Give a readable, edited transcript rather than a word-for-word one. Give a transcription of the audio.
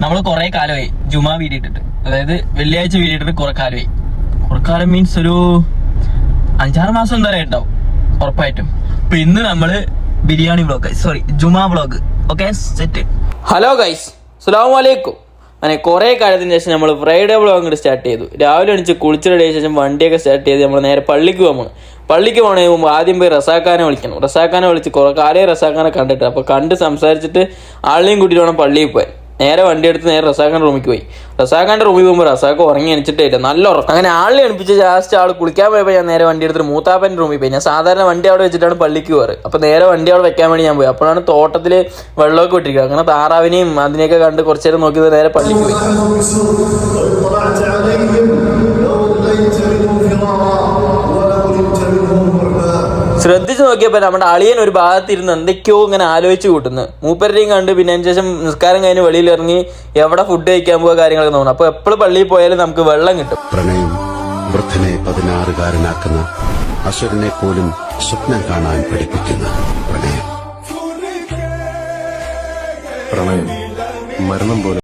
നമ്മൾ കുറെ കാലമായി ജുമാ വീഡിയോ ഇട്ടിട്ട്, അതായത് വെള്ളിയാഴ്ച വീഡിയോ ഇട്ടിട്ട് കുറെ കാലമായി. കുറെ കാലം മീൻസ് ഒരു 5-6 മാസം എന്തായാലും ഉണ്ടാവും ഉറപ്പായിട്ടും. അപ്പൊ ഇന്ന് നമ്മള് ബിരിയാണി വ്ളോഗ്, സോറി ജുമാ vlog. Okay set. Hello guys, അസ്സലാമു അലൈക്കും. അങ്ങനെ കുറെ കാലത്തിന് ശേഷം നമ്മൾ ഫ്രൈഡേ വ്ളോഗ് അങ്ങോട്ട് സ്റ്റാർട്ട് ചെയ്തു. രാവിലെ എണിച്ച് കുളിച്ച് റെഡിയ ശേഷം വണ്ടിയൊക്കെ സ്റ്റാർട്ട് ചെയ്ത് നമ്മൾ നേരെ പള്ളിക്ക് പോകാൻ. പള്ളിക്ക് പോകണേ മുമ്പ് ആദ്യം പോയി റസാഖാനെ വിളിക്കണം. റസാഖാനെ വിളിച്ച് കുറെ കാലേ റസാഖാനെ കണ്ടിട്ട്, അപ്പോൾ കണ്ട് സംസാരിച്ചിട്ട് ആളെയും കൂട്ടിയിട്ട് വേണം പള്ളിയിൽ പോയി. നേരെ വണ്ടി എടുത്ത് നേരെ റസാഖാൻ്റെ റൂമിൽ പോയി. റസാഖാൻ്റെ റൂമിൽ പോകുമ്പോൾ റസാഖ് ഉറങ്ങി എണിച്ചിട്ടില്ല, നല്ല ഉറക്കം. അങ്ങനെ ആളിനെ എണിപ്പിച്ച് ലാസ്റ്റ് ആൾ കുളിക്കാൻ പോയപ്പോൾ ഞാൻ നേരെ വണ്ടി എടുത്തിട്ട് മൂത്താപ്പൻ്റെ റൂമിൽ പോയി. ഞാൻ സാധാരണ വണ്ടി അവിടെ വെച്ചിട്ടാണ് പള്ളിക്ക് പോകാറ്. അപ്പോൾ നേരെ വണ്ടി അവിടെ വെക്കാൻ വേണ്ടി ഞാൻ പോയി. അപ്പോഴാണ് തോട്ടത്തിൽ വെള്ളമൊക്കെ വിട്ടിരിക്കുക. അങ്ങനെ താറാവിനെയും അതിനെയൊക്കെ കണ്ട് കുറച്ച് നേരം നോക്കിയത് നേരെ പള്ളിക്ക് പോയി. ശ്രദ്ധിച്ചു നോക്കിയപ്പോൾ നമ്മുടെ അളിയൻ ഒരു ഭാഗത്തിരുന്ന് എന്തൊക്കെയോ ഇങ്ങനെ ആലോചിച്ച് കൂട്ടുന്നു. മൂപ്പരുടെയും കണ്ട് പിന്നെ അതിന് ശേഷം നിസ്കാരം കഴിഞ്ഞ് വെളിയിൽ ഇറങ്ങി എവിടെ ഫുഡ് കഴിക്കാൻ പോകുക കാര്യങ്ങളൊക്കെ നോക്കണം. അപ്പോൾ എപ്പോഴും പള്ളിയിൽ പോയാലും നമുക്ക് വെള്ളം കിട്ടും. പ്രണയം വൃദ്ധനെ 16-കാരനാക്കുന്ന, അസുരനെ പോലും സ്വപ്നം കാണാൻ പഠിപ്പിക്കുന്ന പ്രണയം. പ്രണയം മരണം പോലെ